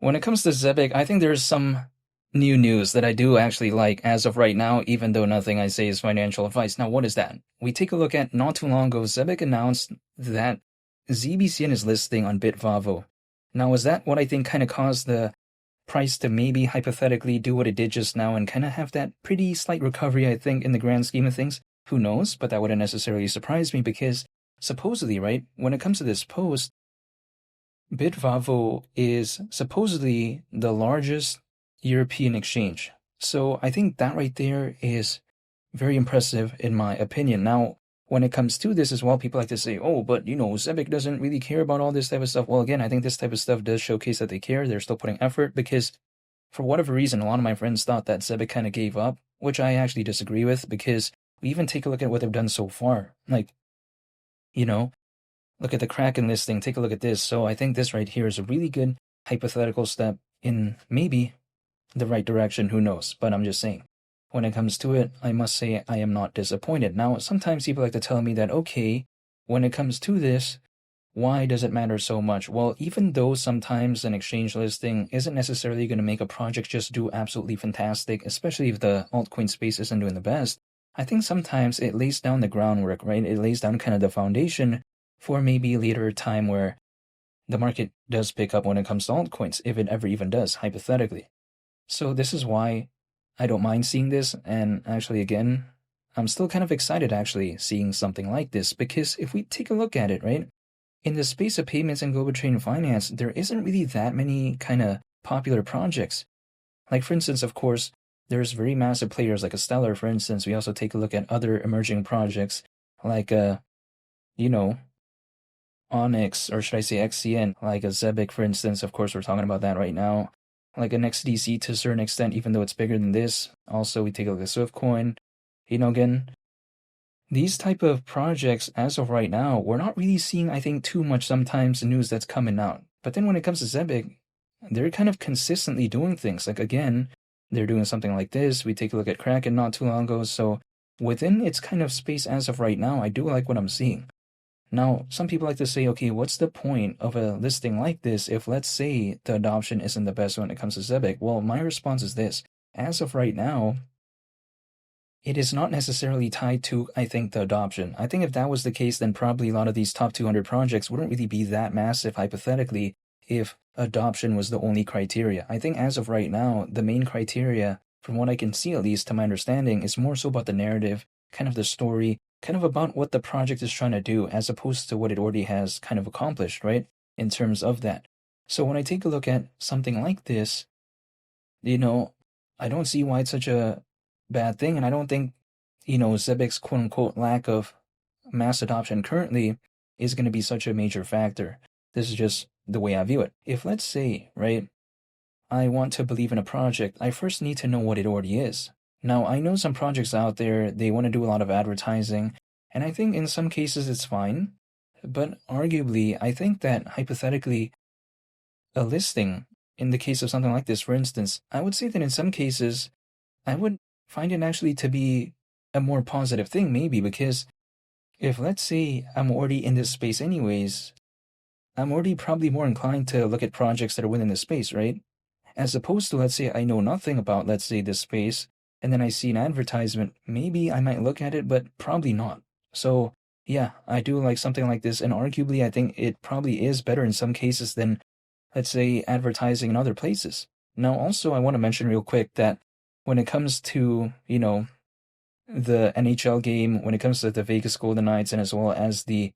When it comes to Zebec, I think there's some new news that I do actually like as of right now, even though nothing I say is financial advice. Now, what is that? We take a look at not too long ago, Zebec announced that ZBCN is listing on Bitvavo. Now, is that what I think kind of caused the price to maybe hypothetically do what it did just now and kind of have that pretty slight recovery, I think, in the grand scheme of things? Who knows? But that wouldn't necessarily surprise me because supposedly, right, when it comes to this post, Bitvavo is supposedly the largest European exchange. So I think that right there is very impressive in my opinion. Now, when it comes to this as well, people like to say, oh, but Zebec doesn't really care about all this type of stuff. Well, again, I think this type of stuff does showcase that they care. They're still putting effort because for whatever reason, a lot of my friends thought that Zebec kind of gave up, which I actually disagree with because we even take a look at what they've done so far. Like, you know, look at the Kraken listing, take a look at this. So I think this right here is a really good hypothetical step in maybe the right direction, who knows? But I'm just saying. When it comes to it, I must say I am not disappointed. Now, sometimes people like to tell me that, okay, when it comes to this, why does it matter so much? Well, even though sometimes an exchange listing isn't necessarily going to make a project just do absolutely fantastic, especially if the altcoin space isn't doing the best, I think sometimes it lays down the groundwork, right? It lays down kind of the foundation for maybe later time where the market does pick up when it comes to altcoins, if it ever even does, hypothetically. So this is why I don't mind seeing this, and actually, again, I'm still kind of excited actually seeing something like this, because if we take a look at it, right, in the space of payments and global trade and finance, there isn't really that many kind of popular projects. Like, for instance, of course, there's very massive players like a Stellar, for instance. We also take a look at other emerging projects like, you know, Onyx, or should I say XCN, like a Zebec, for instance. Of course, we're talking about that right now. Like an XDC to a certain extent, even though it's bigger than this. Also, we take a look at Swiftcoin. Again, these type of projects, as of right now, we're not really seeing, I think, too much sometimes the news that's coming out. But then when it comes to Zebec, they're kind of consistently doing things. Like, again, they're doing something like this. We take a look at Kraken not too long ago. So within its kind of space as of right now, I do like what I'm seeing. Now, some people like to say, okay, what's the point of a listing like this if, let's say, the adoption isn't the best when it comes to Zebec? Well, my response is this. As of right now, it is not necessarily tied to, I think, the adoption. I think if that was the case, then probably a lot of these top 200 projects wouldn't really be that massive, hypothetically, if adoption was the only criteria. I think as of right now, the main criteria, from what I can see at least to my understanding, is more so about the narrative, kind of the story, kind of about what the project is trying to do, as opposed to what it already has kind of accomplished, right? In terms of that. So when I take a look at something like this, I don't see why it's such a bad thing, and I don't think, Zebec's quote unquote lack of mass adoption currently is going to be such a major factor. This is just the way I view it. If, let's say, right, I want to believe in a project, I first need to know what it already is. Now, I know some projects out there, they want to do a lot of advertising, and I think in some cases it's fine, but arguably, I think that hypothetically, a listing, in the case of something like this, for instance, I would say that in some cases, I would find it actually to be a more positive thing, maybe, because if, let's say, I'm already in this space anyways, I'm already probably more inclined to look at projects that are within the space, right? As opposed to, let's say, I know nothing about, let's say, this space, and then I see an advertisement, maybe I might look at it, but probably not. So, yeah, I do like something like this, and arguably, I think it probably is better in some cases than, let's say, advertising in other places. Now, also, I want to mention real quick that when it comes to, the NHL game, when it comes to the Vegas Golden Knights, and as well as the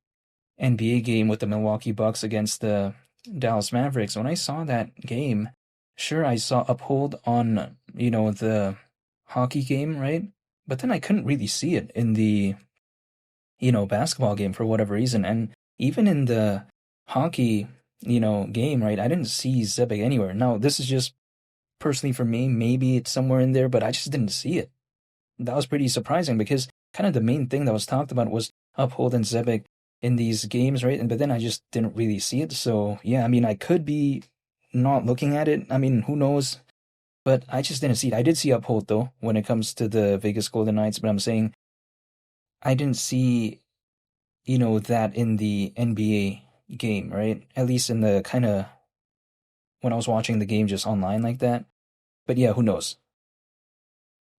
NBA game with the Milwaukee Bucks against the Dallas Mavericks, when I saw that game, sure, I saw Uphold on, the hockey game, right? But then I couldn't really see it in the, basketball game for whatever reason. And even in the hockey, game, right, I didn't see Zebec anywhere. Now, this is just personally for me, maybe it's somewhere in there, but I just didn't see it. That was pretty surprising because kind of the main thing that was talked about was Uphold and Zebec in these games, right? But then I just didn't really see it. So yeah, I mean, I could be not looking at it. I mean, who knows? But I just didn't see it. I did see Uphold though when it comes to the Vegas Golden Knights, but I'm saying I didn't see, that in the NBA game, right? At least in the kind of when I was watching the game just online like that. But yeah, who knows?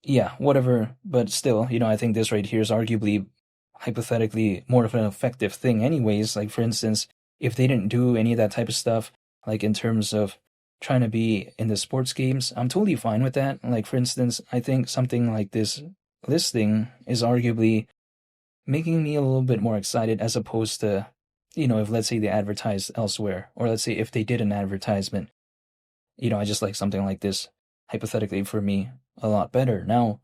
Yeah, whatever. But still, I think this right here is arguably, hypothetically, more of an effective thing, anyways. Like, for instance, if they didn't do any of that type of stuff, like in terms of trying to be in the sports games, I'm totally fine with that. Like, for instance, I think something like this listing is arguably making me a little bit more excited as opposed to, if let's say they advertise elsewhere, or let's say if they did an advertisement, I just like something like this, hypothetically for me, a lot better. Now,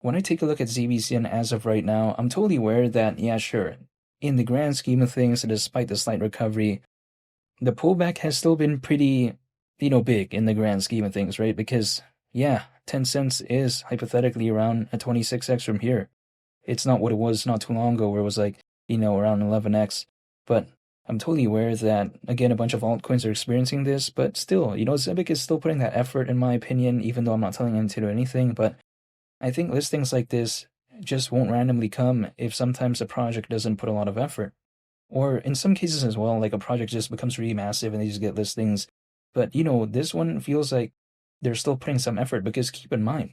when I take a look at ZBCN as of right now, I'm totally aware that, yeah, sure, in the grand scheme of things, despite the slight recovery, the pullback has still been pretty, big in the grand scheme of things, right? Because, yeah, 10 cents is hypothetically around a 26x from here. It's not what it was not too long ago where it was like, around 11x. But I'm totally aware that, again, a bunch of altcoins are experiencing this, but still, Zebec is still putting that effort, in my opinion, even though I'm not telling him to do anything. But I think listings like this just won't randomly come if sometimes a project doesn't put a lot of effort. Or in some cases as well, like a project just becomes really massive and they just get listings. But, this one feels like they're still putting some effort because keep in mind,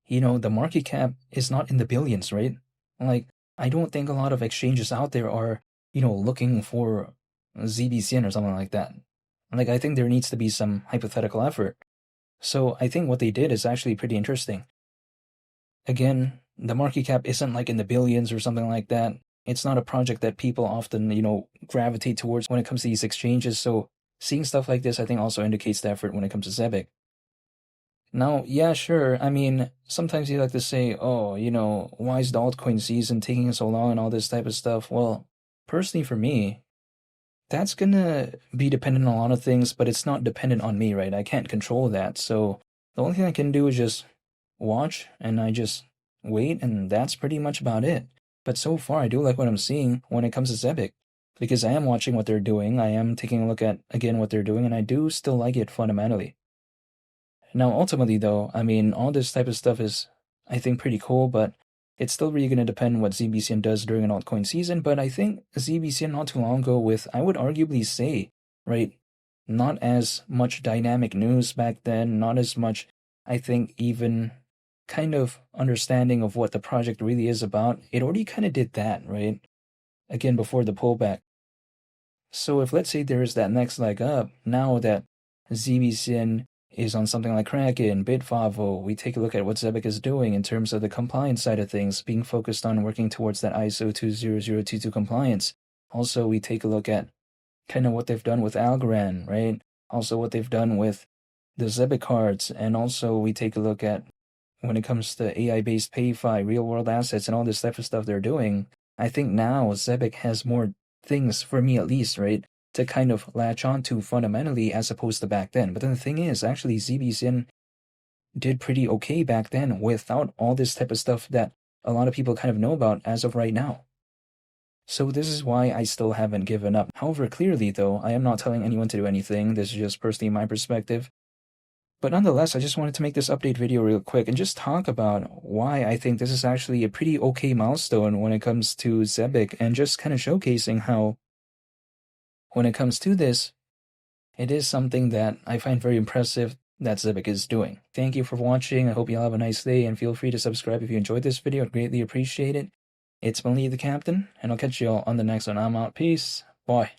the market cap is not in the billions, right? Like, I don't think a lot of exchanges out there are, looking for ZBCN or something like that. Like, I think there needs to be some hypothetical effort. So I think what they did is actually pretty interesting. Again, the market cap isn't like in the billions or something like that. It's not a project that people often, gravitate towards when it comes to these exchanges. So seeing stuff like this, I think also indicates the effort when it comes to Zebec. Now, yeah, sure. I mean, sometimes you like to say, oh, why is the altcoin season taking so long and all this type of stuff? Well, personally for me, that's gonna be dependent on a lot of things, but it's not dependent on me, right? I can't control that. So the only thing I can do is just watch and I just wait, and that's pretty much about it. But so far, I do like what I'm seeing when it comes to Zebec because I am watching what they're doing. I am taking a look at, again, what they're doing, and I do still like it fundamentally. Now, ultimately, though, I mean, all this type of stuff is, I think, pretty cool, but it's still really going to depend what ZBCN does during an altcoin season. But I think ZBCN not too long ago with, I would arguably say, right, not as much dynamic news back then, not as much, I think, even kind of understanding of what the project really is about. It already kind of did that, right? Again, before the pullback. So if let's say there is that next leg up, now that ZBCN is on something like Kraken, Bitfavo, we take a look at what Zebec is doing in terms of the compliance side of things, being focused on working towards that ISO 20022 compliance. Also, we take a look at kind of what they've done with Algorand, right? Also, what they've done with the Zebec cards, and also we take a look at when it comes to AI-based PayFi, real-world assets, and all this type of stuff they're doing. I think now Zebec has more things, for me at least, right, to kind of latch onto fundamentally as opposed to back then. But then the thing is, actually, ZBCN did pretty okay back then without all this type of stuff that a lot of people kind of know about as of right now. So this is why I still haven't given up. However, clearly, though, I am not telling anyone to do anything. This is just personally my perspective. But nonetheless, I just wanted to make this update video real quick and just talk about why I think this is actually a pretty okay milestone when it comes to Zebec, and just kind of showcasing how, when it comes to this, it is something that I find very impressive that Zebec is doing. Thank you for watching. I hope you all have a nice day, and feel free to subscribe if you enjoyed this video. I'd greatly appreciate it. It's been Lee the Captain, and I'll catch you all on the next one. I'm out. Peace. Bye.